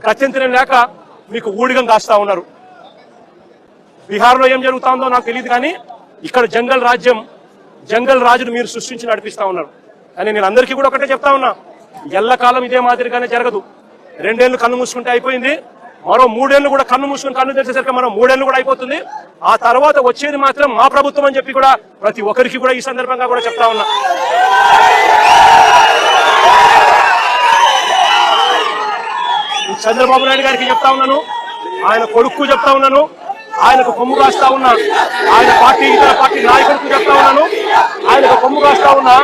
గత్యంతరం లేక మీకు ఊడిగం కాస్తా ఉన్నారు. బీహార్లో ఏం జరుగుతుందో నాకు తెలియదు, కానీ ఇక్కడ జంగల్ రాజును మీరు సృష్టించి నడిపిస్తా ఉన్నారు. కానీ నేను అందరికీ కూడా ఒకటే చెప్తా ఉన్నా, ఎల్లకాలం ఇదే మాదిరిగానే జరగదు. 2 ఏళ్ళు కన్ను మూసుకుంటే అయిపోయింది, మరో 3 ఏళ్ళు కూడా కన్ను మూసుకుని కన్ను తెరిచేసరికి మరో 3 ఏళ్ళు కూడా అయిపోతుంది. ఆ తర్వాత వచ్చేది మాత్రం మా ప్రభుత్వం అని చెప్పి కూడా ప్రతి ఒక్కరికి కూడా ఈ సందర్భంగా కూడా చెప్తా ఉన్నా. చంద్రబాబు నాయుడు గారికి చెప్తా ఉన్నాను, ఆయన కొడుకు చెప్తా ఉన్నాను, ఆయనకు కొమ్ము కాస్తా ఉన్నా ఆయన పార్టీ ఇతర పార్టీ నాయకులకు చెప్తా ఉన్నాను, ఆయనకు కొమ్ము కాస్తా ఉన్నా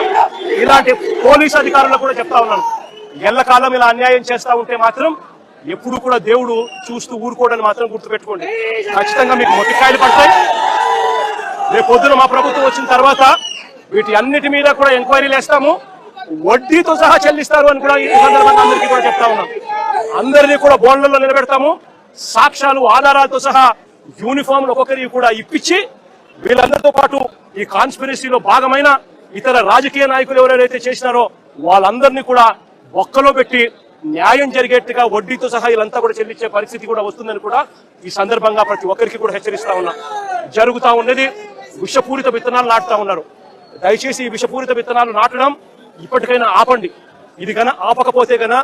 ఇలాంటి పోలీసు అధికారులకు కూడా చెప్తా ఉన్నాను. ఎల్లకాలం ఇలా అన్యాయం చేస్తా ఉంటే మాత్రం ఎప్పుడు కూడా దేవుడు చూస్తూ ఊరుకోవడానికి మాత్రం గుర్తుపెట్టుకోండి. ఖచ్చితంగా మీకు మొట్టికాయలు పడతాయి. రేపు పొద్దున మా ప్రభుత్వం వచ్చిన తర్వాత వీటి అన్నిటి మీద కూడా ఎంక్వైరీలు వేస్తాము, వడ్డీతో సహా చెల్లిస్తారు అని కూడా ఈ సందర్భంగా అందరికీ కూడా చెప్తా ఉన్నాం. అందరినీ కూడా బోన్లలో నిలబెడతాము, సాక్ష్యాలు ఆధారాలతో సహా యూనిఫామ్లు ఒక్కొక్కరికి కూడా ఇప్పించి వీళ్ళందరితో పాటు ఈ కాన్స్పిరసీలో భాగమైన ఇతర రాజకీయ నాయకులు ఎవరైతే చేసినారో వాళ్ళందరినీ కూడా ఒక్కలో పెట్టి న్యాయం జరిగేట్టుగా వడ్డీతో సహా వీళ్ళంతా కూడా చెల్లించే పరిస్థితి కూడా వస్తుందని కూడా ఈ సందర్భంగా ప్రతి ఒక్కరికి కూడా హెచ్చరిస్తా ఉన్నా. జరుగుతా ఉన్నది విషపూరిత విత్తనాలు నాటుతా ఉన్నారు. దయచేసి ఈ విషపూరిత విత్తనాలు నాటడం ఇప్పటికైనా ఆపండి. ఇది గన ఆపకపోతే గన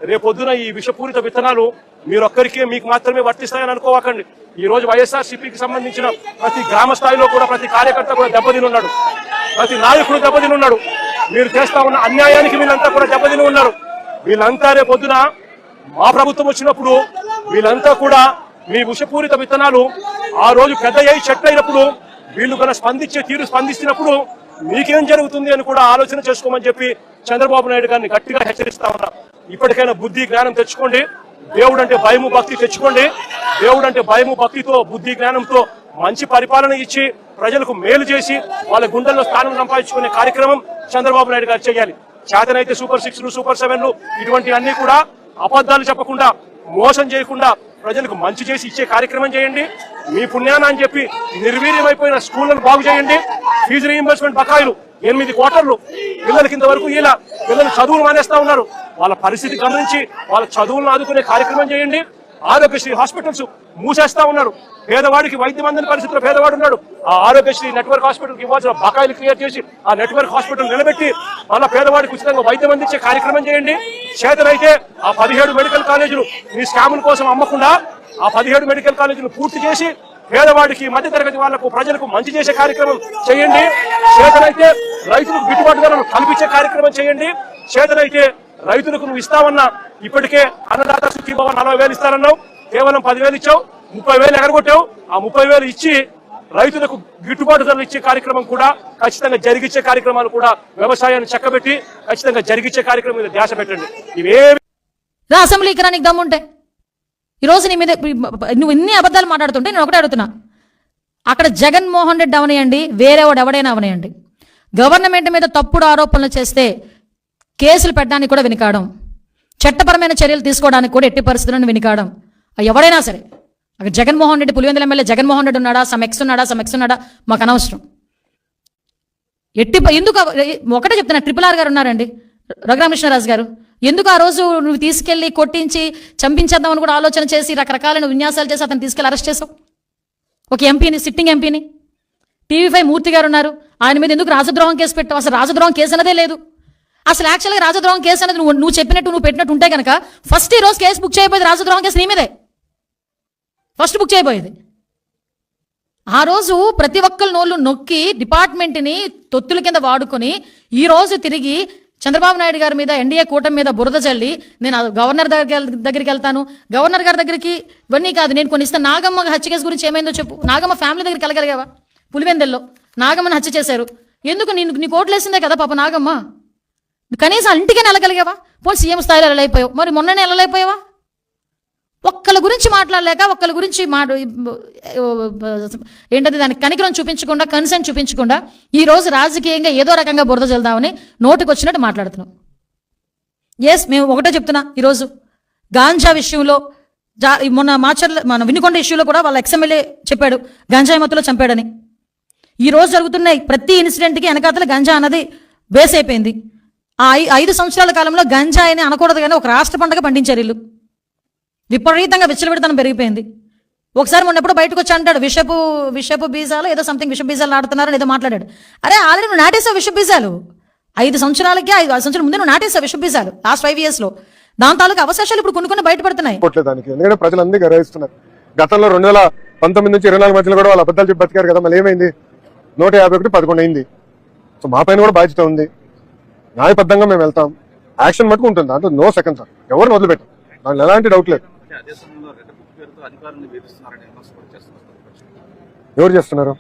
రేపొద్దున ఈ విషపూరిత విత్తనాలు మీరొక్కరికే మీకు మాత్రమే వర్తిస్తాయని అనుకోవకండి. ఈ రోజు వైఎస్ఆర్సీపీకి సంబంధించిన ప్రతి గ్రామ స్థాయిలో కూడా ప్రతి కార్యకర్త కూడా దెబ్బతిని ఉన్నాడు, ప్రతి నాయకుడు దెబ్బతిని ఉన్నాడు. మీరు చేస్తా ఉన్న అన్యాయానికి వీళ్ళంతా కూడా దెబ్బతిని ఉన్నారు. వీళ్ళంతా రేపొద్దున మా ప్రభుత్వం వచ్చినప్పుడు వీళ్ళంతా కూడా మీ విషపూరిత విత్తనాలు ఆ రోజు పెద్ద అయ్యి చెట్టు అయినప్పుడు వీళ్ళు కన్నా స్పందించే తీరు స్పందిస్తున్నప్పుడు మీకేం జరుగుతుంది అని కూడా ఆలోచన చేసుకోమని చెప్పి చంద్రబాబు నాయుడు గారిని గట్టిగా హెచ్చరిస్తా ఉన్నా. ఇప్పటికైనా బుద్ధి జ్ఞానం తెచ్చుకోండి, దేవుడు అంటే భయము భక్తి తెచ్చుకోండి. దేవుడు అంటే భయము భక్తితో బుద్ధి జ్ఞానంతో మంచి పరిపాలన ఇచ్చి ప్రజలకు మేలు చేసి వాళ్ళ గుండెల్లో స్థానం సంపాదించుకునే కార్యక్రమం చంద్రబాబు నాయుడు గారు చేయాలి. చేతనైతే సూపర్ 6లు సూపర్ 7లు ఇటువంటి అన్ని కూడా అబద్ధాలు చెప్పకుండా మోసం చేయకుండా ప్రజలకు మంచి చేసి ఇచ్చే కార్యక్రమం చేయండి. మీ పుణ్యాన అని చెప్పి నిర్వీర్యమైపోయిన స్కూళ్లను బాగు చేయండి. ఫీజు రీయింబర్స్మెంట్ బకాయిలు 8 కోట్లు పిల్లలకి ఇంతవరకు ఇలా పిల్లలు చదువులు మానేస్తా ఉన్నారు. వాళ్ళ పరిస్థితి గమనించి వాళ్ళ చదువులను ఆదుకునే కార్యక్రమం చేయండి. ఆరోగ్యశ్రీ హాస్పిటల్స్ మూసేస్తా ఉన్నారు. పేదవాడికి వైద్యం అందని పరిస్థితిలో పేదవాడు ఉన్నాడు. ఆ ఆరోగ్యశ్రీ నెట్వర్క్ హాస్పిటల్కి ఇవ్వాల్సిన బకాయిలు క్లియర్ చేసి ఆ నెట్వర్క్ హాస్పిటల్ నిలబెట్టి మన పేదవాడికి ఉచితంగా వైద్యం అందించే కార్యక్రమం చేయండి. చేతనైతే ఆ 17 మెడికల్ కాలేజీలు మీ స్కాముల కోసం అమ్మకుండా ఆ 17 మెడికల్ కాలేజీలు పూర్తి చేసి పేదవాడికి మధ్యతరగతి వాళ్లకు ప్రజలకు మంచి చేసే కార్యక్రమం చేయండి. చేతనైతే రైతులకు గిట్టుబాటు ధరలు కల్పించే కార్యక్రమం చేయండి. చేతనైతే రైతులకు నువ్వు ఇస్తావన్నా ఇప్పటికే అన్నదాత సుఖీభవ 40,000 ఇస్తారన్నావు, కేవలం 10,000 ఇచ్చావు, 30,000 ఎగరగొట్టావు. ఆ 30,000 ఇచ్చి రైతులకు గిట్టుబాటు ధరలు ఇచ్చే కార్యక్రమం కూడా ఖచ్చితంగా జరిగించే కార్యక్రమాలు కూడా వ్యవసాయాన్ని చక్కబెట్టి ఖచ్చితంగా జరిగించే కార్యక్రమం మీద ధ్యాస పెట్టండి. ఇవేమి అసెంబ్లీకి రానికి దమ్ముంటే ఈరోజు నీ మీద నువ్వు ఇన్ని అబద్ధాలు మాట్లాడుతుంటే నేను ఒకటే అడుగుతున్నా, అక్కడ జగన్మోహన్ రెడ్డి అవనేయండి, వేరేవాడు ఎవడైనా అవనేయండి, గవర్నమెంట్ మీద తప్పుడు ఆరోపణలు చేస్తే కేసులు పెట్టడానికి కూడా వెనుకాడం, చట్టపరమైన చర్యలు తీసుకోవడానికి కూడా ఎట్టి పరిస్థితులను వెనుకాడం. ఎవరైనా సరే అక్కడ జగన్మోహన్ రెడ్డి పులివెందుల ఎమ్మెల్యే జగన్మోహన్ రెడ్డి ఉన్నాడా, సమ్ ఎక్స్ ఉన్నాడా మాకు అనవసరం. ఎందుకు ఒకటే చెప్తున్నా, RRR గారు ఉన్నారండి, రఘురామకృష్ణరాజు గారు, ఎందుకు ఆ రోజు నువ్వు తీసుకెళ్లి కొట్టించి చంపించేద్దామని కూడా ఆలోచన చేసి రకరకాలైన విన్యాసాలు చేసి అతను తీసుకెళ్లి అరెస్ట్ చేసావు? ఒక ఎంపీని, సిట్టింగ్ ఎంపీని. TV5 మూర్తి గారు ఉన్నారు, ఆయన మీద ఎందుకు రాజద్రోహం కేసు పెట్టావు? అసలు రాజద్రోహం కేసు అనేదే లేదు. అసలు యాక్చువల్గా రాజద్రోహం కేసు అనేది నువ్వు చెప్పినట్టు నువ్వు పెట్టినట్టు ఉంటే కనుక ఫస్ట్ ఈ రోజు కేసు బుక్ చేయబోయేది రాజద్రోహం కేసు నీ మీదే ఫస్ట్ బుక్ చేయబోయేది. ఆ రోజు ప్రతి ఒక్కరి నోళ్ళు నొక్కి డిపార్ట్మెంట్ని తొత్తుల కింద వాడుకొని ఈ రోజు తిరిగి చంద్రబాబు నాయుడు గారి మీద, ఎన్డీఏ కూటమి మీద బురద చల్లి నేను గవర్నర్ దగ్గరికి వెళ్తాను, గవర్నర్ గారి దగ్గరికి ఇవన్నీ కాదు నేను కొన్ని ఇస్తాను. నాగమ్మ హత్య కేసు గురించి ఏమైందో చెప్పు. నాగమ్మ ఫ్యామిలీ దగ్గరికి వెళ్ళగలిగావా? పులివెందెల్లో నాగమ్మని హత్య చేశారు, ఎందుకు నీ కోట్లు వేసిందే కదా పాప నాగమ్మ, కనీసం ఇంటికి వెళ్ళగలిగావా? పోనీ సీఎం స్థాయిలో వెళ్ళలేకపోయావు, మరి మొన్ననే వెళ్ళలేకపోయావా? ఒక్కళ్ళ గురించి మాట్లాడలేక, ఒక్కళ్ళ గురించి ఏంటది దానికి కనికరం చూపించకుండా, కన్సర్న్ చూపించకుండా ఈ రోజు రాజకీయంగా ఏదో రకంగా బురద చల్దామని నోటికి వచ్చినట్టు మాట్లాడుతున్నాం. మేము ఒకటే చెప్తున్నా, ఈరోజు గాంజా విషయంలో మొన్న మన వినుకొండ ఇష్యూలో కూడా వాళ్ళ ఎక్స్ఎమ్మెల్యే చెప్పాడు గంజాయి మత్తులో చంపాడని. ఈ రోజు జరుగుతున్న ప్రతి ఇన్సిడెంట్కి వెనకాతల గంజా అన్నది బేస్ అయిపోయింది. ఆ 5 సంవత్సరాల కాలంలో గంజాయిని అనకూడదు కానీ ఒక రాష్ట్ర పండుగ పండించారు వీళ్ళు. విపరీతంగా విచ్చలవిడతనం పెరిగిపోయింది. ఒకసారి మొన్నప్పుడు బయటకు వచ్చి అంటాడు విషపు బీజాలు ఏదో సంథింగ్ విష బీజాలు నాటుతున్నారని ఏదో మాట్లాడాడు. అరే ఆల్రెడీ నువ్వు నాటేసావు విష బీజాలు. 5 సంవత్సరాల ముందే నువ్వు నాటేసావు విష బీజాలు లాస్ట్ 5 years లో. దాని తాలూకు అవశేషాలు ఇప్పుడు కొన్ని బయటపడుతున్నాయి. దానికి ఎందుకంటే ప్రజలందరూ గర్విస్తున్నారు. గతంలో 2019 నుంచి 24 మధ్యలో కూడా వాళ్ళు అబద్ధాలు చెప్పి బతికారు కదా. మళ్ళీ ఏమైంది? 151 11 అయింది. సో మా పైన కూడా బాధ్యత ఉంది. న్యాయబద్ధంగా మేము వెళ్తాం. యాక్షన్ మటుకు ఉంటుంది, దాంట్లో నో సెకండ్ సార్. ఎవరిని వదిలిపెట్టాం, దాంట్లో ఎలాంటి డౌట్ లేదు. ఎవరు చేస్తున్నారు?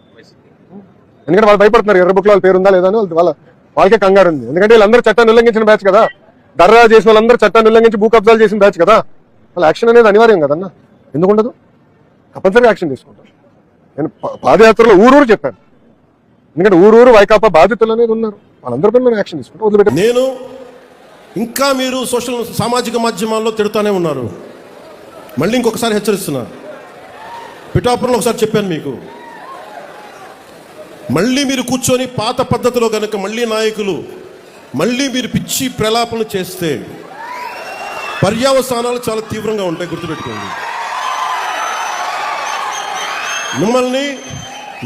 ఎందుకంటే వాళ్ళు భయపడుతున్నారు. ఎర్ర బుక్ లో వాళ్ళ పేరు ఉందా లేదా అని వాళ్ళకే కంగారు ఉంది. ఎందుకంటే వీళ్ళందరూ చట్టాన్ని ఉల్లంఘించిన బ్యాచ్ కదా. దర్రా చేసిన వాళ్ళందరూ చట్టాన్ని ఉల్లంఘించి భూ కబ్జాలు చేసిన బ్యాచ్ కదా. వాళ్ళ యాక్షన్ అనేది అనివార్యం కదన్నా. ఎందుకుండదు? తప్పనిసరిగా యాక్షన్ తీసుకుంటాం. నేను పాదయాత్రలో ఊరూరు చెప్పాను. ఎందుకంటే ఊరూరు వైకాపా బాధితులు అనేది ఉన్నారు. వాళ్ళందరిపై మనం యాక్షన్ తీసుకుంటాం. వదిలిపెట్టాం. నేను ఇంకా మీరు సామాజిక మాధ్యమాల్లో తిడుతూనే ఉన్నారు. మళ్ళీ ఇంకొకసారి హెచ్చరిస్తున్నా. పిఠాపురంలో ఒకసారి చెప్పాను మీకు, మళ్ళీ మీరు కూర్చొని పాత పద్ధతిలో కనుక మళ్ళీ నాయకులు మళ్ళీ మీరు పిచ్చి ప్రలాపనలు చేస్తే పర్యవసానాలు చాలా తీవ్రంగా ఉంటాయి, గుర్తుపెట్టుకోండి. మిమ్మల్ని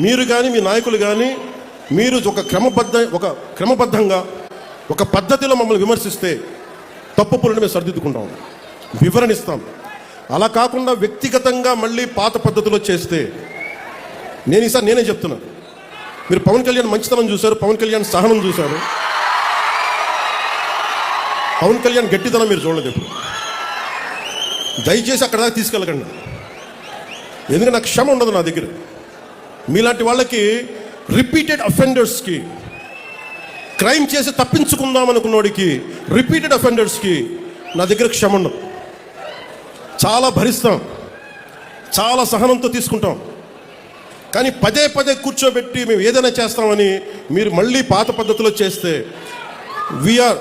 మీరు కానీ మీ నాయకులు కానీ మీరు ఒక క్రమబద్ధంగా ఒక పద్ధతిలో మమ్మల్ని విమర్శిస్తే తప్పులను మేము సరిదిద్దుకుంటాం, వివరణిస్తాం. అలా కాకుండా వ్యక్తిగతంగా మళ్ళీ పాత పద్ధతిలో చేస్తే ఈసారి నేనే చెప్తున్నా. మీరు పవన్ కళ్యాణ్ మంచితనం చూశారు, పవన్ కళ్యాణ్ సహనం చూశారు, పవన్ కళ్యాణ్ గట్టితనం మీరు చూడలేదు ఎప్పుడు. దయచేసి అక్కడ దాకా తీసుకెళ్ళకండి. ఎందుకంటే నాకు క్షమ ఉండదు నా దగ్గర. మీలాంటి వాళ్ళకి రిపీటెడ్ అఫెండర్స్కి, క్రైమ్ చేసి తప్పించుకుందాం అనుకున్నోడికి రిపీటెడ్ అఫెండర్స్కి నా దగ్గర క్షమ ఉండదు. చాలా భరిస్తాం, చాలా సహనంతో తీసుకుంటాం. కానీ పదే కూర్చోబెట్టి మేము ఏదైనా చేస్తామని మీరు మళ్ళీ పాత పద్ధతిలో చేస్తే వీఆర్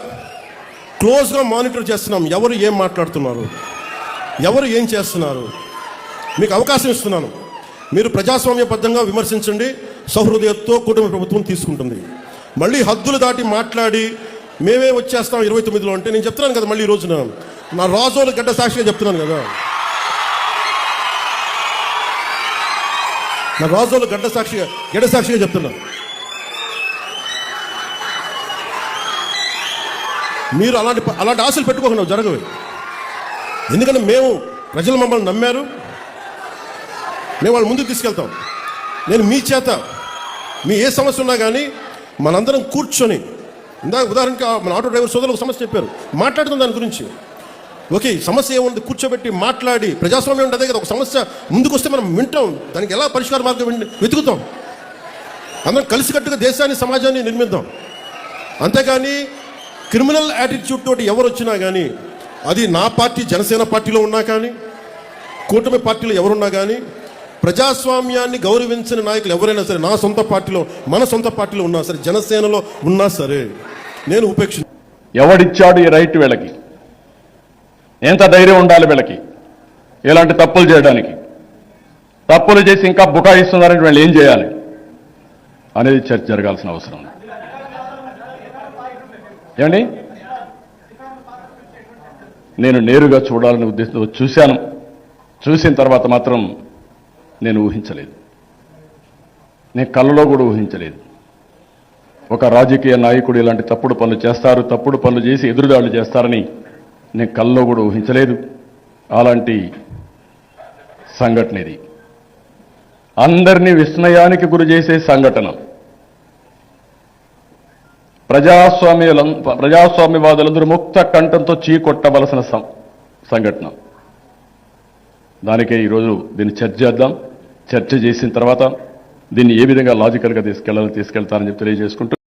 క్లోజ్గా మానిటర్ చేస్తున్నాం. ఎవరు ఏం మాట్లాడుతున్నారు, ఎవరు ఏం చేస్తున్నారు, మీకు అవకాశం ఇస్తున్నాను. మీరు ప్రజాస్వామ్యబద్ధంగా విమర్శించండి. సహృదయంతో కుటుంబ ప్రభుత్వం తీసుకుంటుంది. మళ్ళీ హద్దులు దాటి మాట్లాడి మేమే వచ్చేస్తాం 29లో అంటే నేను చెప్తున్నాను కదా. మళ్ళీ ఈ రోజున నా రాజోలు గడ్డ సాక్షిగా చెప్తున్నాను కదా. నా రాజోలు గడ్డ సాక్షిగా చెప్తున్నాను. మీరు అలాంటి ఆశలు పెట్టుకోకుండా జరగవు. ఎందుకంటే ప్రజలు మమ్మల్ని నమ్మారు. మేము వాళ్ళ ముందుకు తీసుకెళ్తాం. నేను మీ చేత మీ ఏ సమస్య ఉన్నా కానీ మనందరం కూర్చొని, ఇందాక ఉదాహరణకి మన ఆటో డ్రైవర్ సోదరులకు సమస్య చెప్పారు, మాట్లాడుతాం దాని గురించి. ఓకే, సమస్య ఏముంది కూర్చోబెట్టి మాట్లాడి, ప్రజాస్వామ్యం ఉంటుంది కదా. ఒక సమస్య ముందుకు వస్తే మనం వింటాం, దానికి ఎలా పరిష్కార మార్గం వెతుకుతాం. అందరం కలిసికట్టుగా దేశాన్ని సమాజాన్ని నిర్మిద్దాం. అంతేగాని క్రిమినల్ యాటిట్యూడ్ తోటి ఎవరు వచ్చినా కానీ, అది నా పార్టీ జనసేన పార్టీలో ఉన్నా కానీ, కూటమి పార్టీలో ఎవరున్నా కానీ, ప్రజాస్వామ్యాన్ని గౌరవించిన నాయకులు ఎవరైనా సరే, నా సొంత పార్టీలో మన సొంత పార్టీలో ఉన్నా సరే, జనసేనలో ఉన్నా సరే నేను ఎవడిచ్చాడు ఈ రైట్ వీళ్ళకి? ఎంత ధైర్యం ఉండాలి వీళ్ళకి ఇలాంటి తప్పులు చేయడానికి? తప్పులు చేసి ఇంకా బుకాయిస్తున్నారని వీళ్ళు ఏం చేయాలి అనేది చర్చ జరగాల్సిన అవసరం ఉంది. ఏమండి, నేను నేరుగా చూడాలని ఉద్దేశంతో చూశాను. చూసిన తర్వాత మాత్రం నేను ఊహించలేదు, నేను కళ్ళలో కూడా ఊహించలేదు. ఒక రాజకీయ నాయకుడు ఇలాంటి తప్పుడు పనులు చేస్తారు, తప్పుడు పనులు చేసి ఎదురుదాడులు చేస్తారని నేను కళ్ళలో కూడా ఊహించలేదు. అలాంటి సంఘటన ఇది. అందరినీ విస్మయానికి గురి చేసే సంఘటన. ప్రజాస్వామ్యవాదులందరూ ముక్త కంఠంతో చీకొట్టవలసిన సంఘటన. దానికే ఈరోజు దీన్ని చర్చ చేద్దాం. చర్చ చేసిన తర్వాత దీన్ని ఏ విధంగా లాజికల్గా తీసుకెళ్తారని చెప్పి తెలియజేసుకుంటూ